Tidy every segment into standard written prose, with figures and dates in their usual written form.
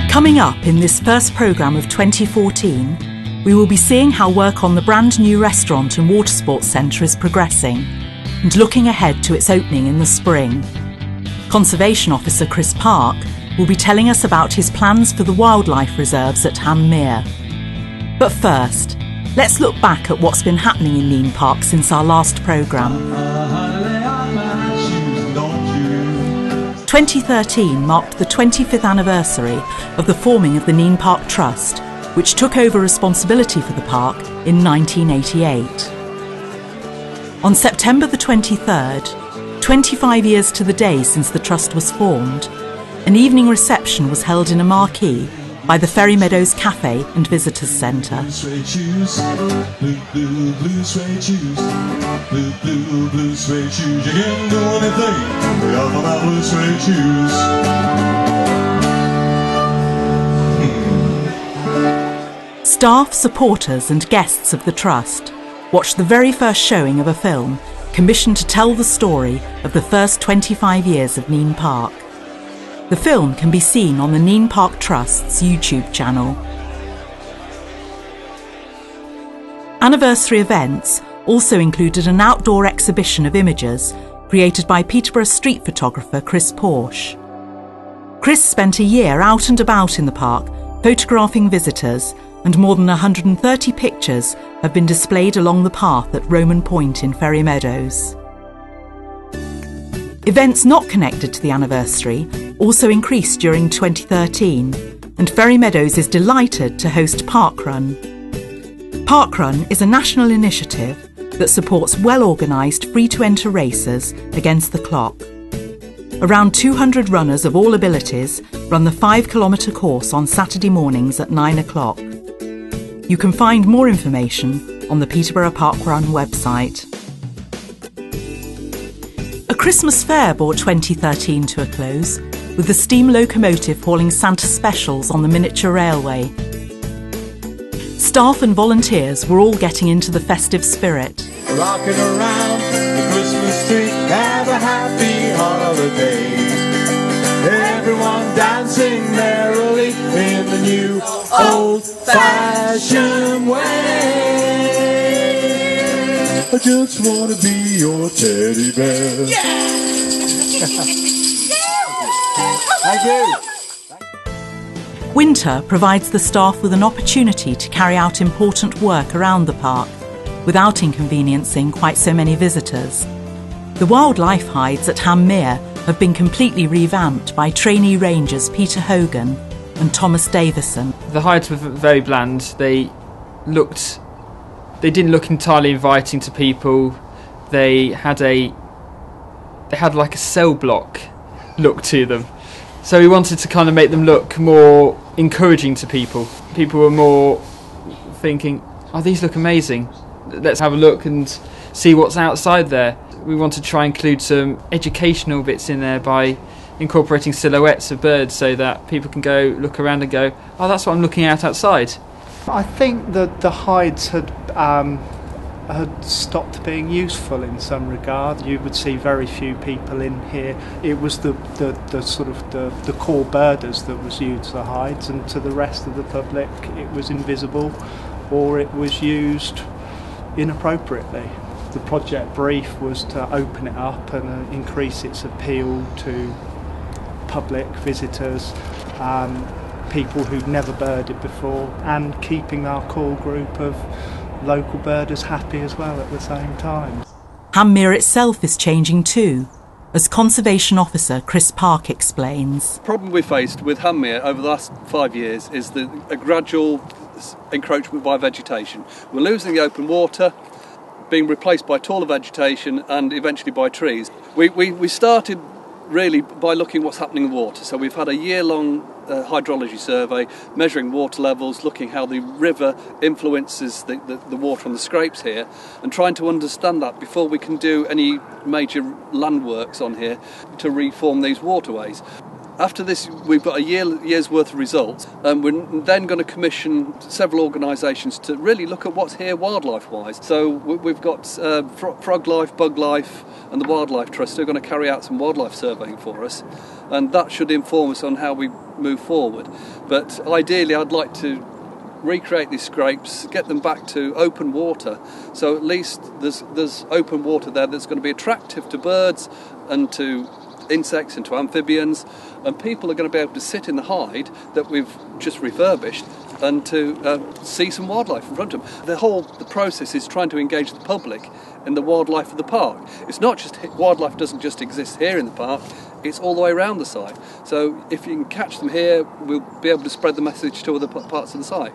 Coming up in this first programme of 2014, we will be seeing how work on the brand new restaurant and watersports centre is progressing and looking ahead to its opening in the spring. Conservation Officer Chris Park will be telling us about his plans for the wildlife reserves at Ham Mere. But first, let's look back at what's been happening in Nene Park since our last programme. 2013 marked the 25th anniversary of the forming of the Nene Park Trust, which took over responsibility for the park in 1988. On September the 23rd, 25 years to the day since the Trust was formed, an evening reception was held in a marquee by the Ferry Meadows Cafe and Visitors Centre. Blue suede shoes, blue suede shoes, blue suede shoes. You can do anything with my blue suede shoes. Staff, supporters and guests of the Trust watched the very first showing of a film commissioned to tell the story of the first 25 years of Nene Park. The film can be seen on the Nene Park Trust's YouTube channel. Anniversary events also included an outdoor exhibition of images created by Peterborough street photographer Chris Porsche. Chris spent a year out and about in the park photographing visitors, and more than 130 pictures have been displayed along the path at Roman Point in Ferry Meadows. Events not connected to the anniversary also increased during 2013, and Ferry Meadows is delighted to host Parkrun. Parkrun is a national initiative that supports well-organised free-to-enter races against the clock. Around 200 runners of all abilities run the 5-kilometre course on Saturday mornings at 9 o'clock. You can find more information on the Peterborough Parkrun website. A Christmas fair brought 2013 to a close, with the steam locomotive hauling Santa specials on the miniature railway. Staff and volunteers were all getting into the festive spirit. Rocking around the Christmas tree, have a happy holiday. Everyone dancing merrily in the new old-fashioned way. I just want to be your teddy bear. Thank you. Winter provides the staff with an opportunity to carry out important work around the park without inconveniencing quite so many visitors. The wildlife hides at Ham Mere have been completely revamped by trainee rangers Peter Hogan and Thomas Davison. The hides were very bland. They didn't look entirely inviting to people. They had like a cell block look to them. So we wanted to kind of make them look more encouraging to people. People were more thinking, oh, these look amazing. Let's have a look and see what's outside there. We want to try and include some educational bits in there by incorporating silhouettes of birds so that people can go look around and go, oh, that's what I'm looking at outside. I think that the hides had stopped being useful in some regard. You would see very few people in here. It was the sort of the core birders that was used the hides, and to the rest of the public it was invisible or it was used inappropriately. The project brief was to open it up and increase its appeal to public visitors, people who'd never birded before, and keeping our core group of local birders happy as well at the same time. Ham Mere itself is changing too, as Conservation Officer Chris Park explains. The problem we faced with Ham Mere over the last 5 years is a gradual encroachment by vegetation. We're losing the open water, being replaced by taller vegetation and eventually by trees. We started really by looking what's happening in water. So we've had a year-long hydrology survey, measuring water levels, looking how the river influences the water on the scrapes here, and trying to understand that before we can do any major land works on here to reform these waterways. After this, we've got a year's worth of results, and we're then going to commission several organisations to really look at what's here wildlife-wise. So we've got Frog Life, Bug Life and the Wildlife Trust who are going to carry out some wildlife surveying for us, and that should inform us on how we move forward. But ideally I'd like to recreate these scrapes, get them back to open water, so at least there's open water there that's going to be attractive to birds and to insects and to amphibians, and people are going to be able to sit in the hide that we've just refurbished and to see some wildlife in front of them. The process is trying to engage the public in the wildlife of the park. It's not just wildlife doesn't just exist here in the park, it's all the way around the site. So if you can catch them here, we'll be able to spread the message to other parts of the site.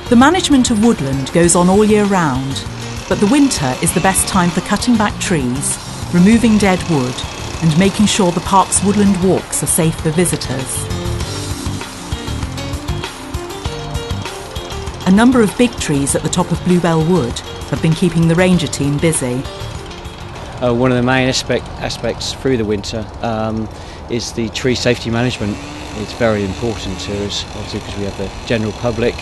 The management of Woodland goes on all year round, but the winter is the best time for cutting back trees, removing dead wood, and making sure the park's woodland walks are safe for visitors. A number of big trees at the top of Bluebell Wood have been keeping the ranger team busy. One of the main aspects through the winter is the tree safety management. It's very important to us, obviously, because we have the general public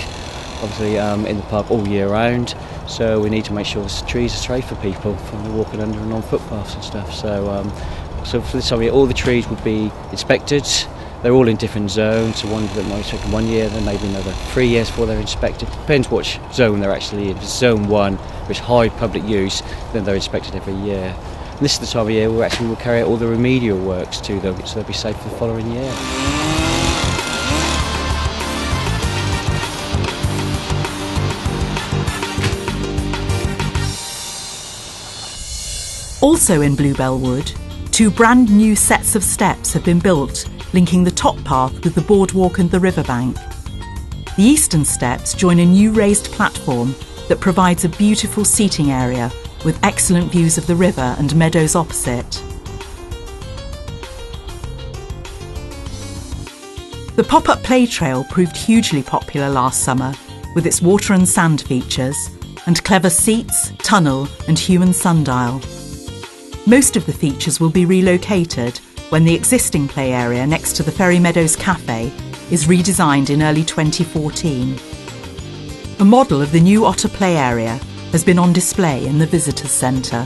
obviously in the park all year round, so we need to make sure the trees are safe for people from walking under and on footpaths and stuff. So for this time of year, all the trees would be inspected. They're all in different zones, so one that might take 1 year, then maybe another 3 years before they're inspected. Depends which zone they're actually in. If it's zone 1, which is high public use, then they're inspected every year. And this is the time of year where we'll carry out all the remedial works to them, so they'll be safe for the following year. Also in Bluebell Wood, 2 brand new sets of steps have been built, linking the top path with the boardwalk and the riverbank. The eastern steps join a new raised platform that provides a beautiful seating area with excellent views of the river and meadows opposite. The pop-up play trail proved hugely popular last summer with its water and sand features and clever seats, tunnel and human sundial. Most of the features will be relocated when the existing play area next to the Ferry Meadows Cafe is redesigned in early 2014. A model of the new Otter play area has been on display in the Visitors Centre.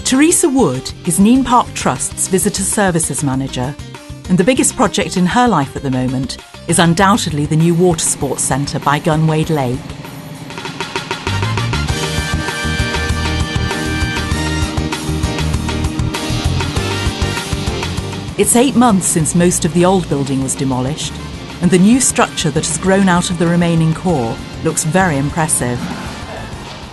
Teresa Wood is Nene Park Trust's Visitor Services Manager, and the biggest project in her life at the moment is undoubtedly the new watersports centre by Gunwade Lake. It's 8 months since most of the old building was demolished, and the new structure that has grown out of the remaining core looks very impressive.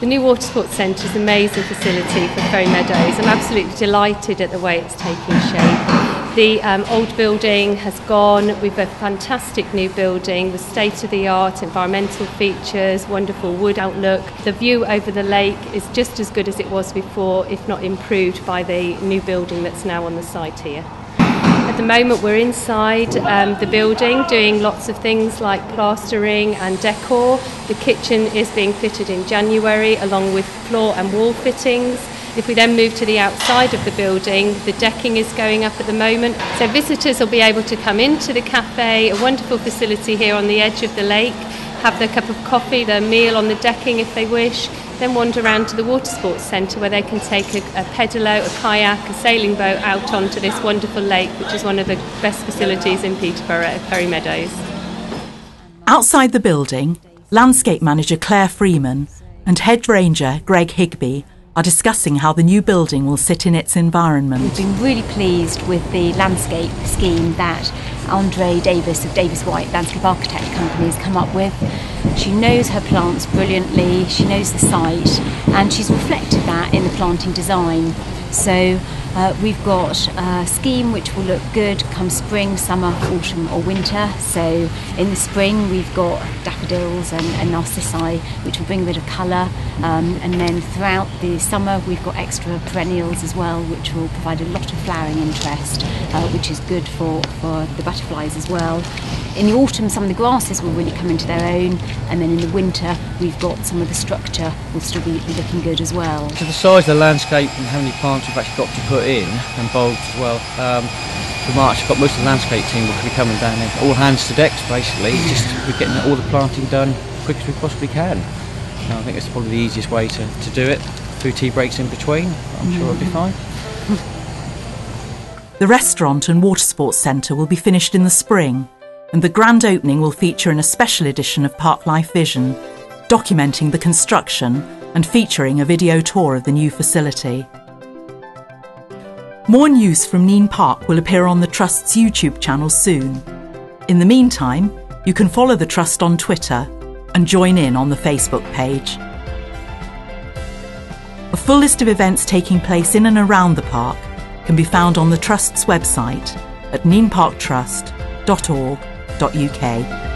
The new Watersports Centre is an amazing facility for Ferry Meadows. I'm absolutely delighted at the way it's taking shape. The old building has gone. We've a fantastic new building with state-of-the-art environmental features, wonderful wood outlook. The view over the lake is just as good as it was before, if not improved by the new building that's now on the site here. At the moment we're inside the building doing lots of things like plastering and decor. The kitchen is being fitted in January along with floor and wall fittings. If we then move to the outside of the building, the decking is going up at the moment. So visitors will be able to come into the cafe, a wonderful facility here on the edge of the lake, have their cup of coffee, their meal on the decking if they wish, then wander around to the Watersports Centre where they can take a pedalo, a kayak, a sailing boat out onto this wonderful lake, which is one of the best facilities in Peterborough at Ferry Meadows. Outside the building, landscape manager Claire Freeman and head ranger Greg Higby are discussing how the new building will sit in its environment. We've been really pleased with the landscape scheme that Andre Davis of Davis White Landscape Architect Company has come up with. She knows her plants brilliantly, she knows the site, and she's reflected that in the planting design. So We've got a scheme which will look good come spring, summer, autumn or winter. So in the spring we've got daffodils and narcissi which will bring a bit of colour, and then throughout the summer we've got extra perennials as well which will provide a lot of flowering interest, which is good for the butterflies as well. In the autumn some of the grasses will really come into their own, and then in the winter we've got some of the structure will still be looking good as well. So the size of the landscape and how many plants we've actually got to put in, and bulbs as well. For March I've got most of the landscape team will be coming down there, all hands to decks basically, just we're getting all the planting done as quick as we possibly can. I think it's probably the easiest way to do it. A few tea breaks in between, I'm sure it'll be fine. The restaurant and water sports centre will be finished in the spring, and the grand opening will feature in a special edition of Parklife Vision, documenting the construction and featuring a video tour of the new facility. More news from Nene Park will appear on the Trust's YouTube channel soon. In the meantime, you can follow the Trust on Twitter and join in on the Facebook page. A full list of events taking place in and around the park can be found on the Trust's website at neneparktrust.org.uk.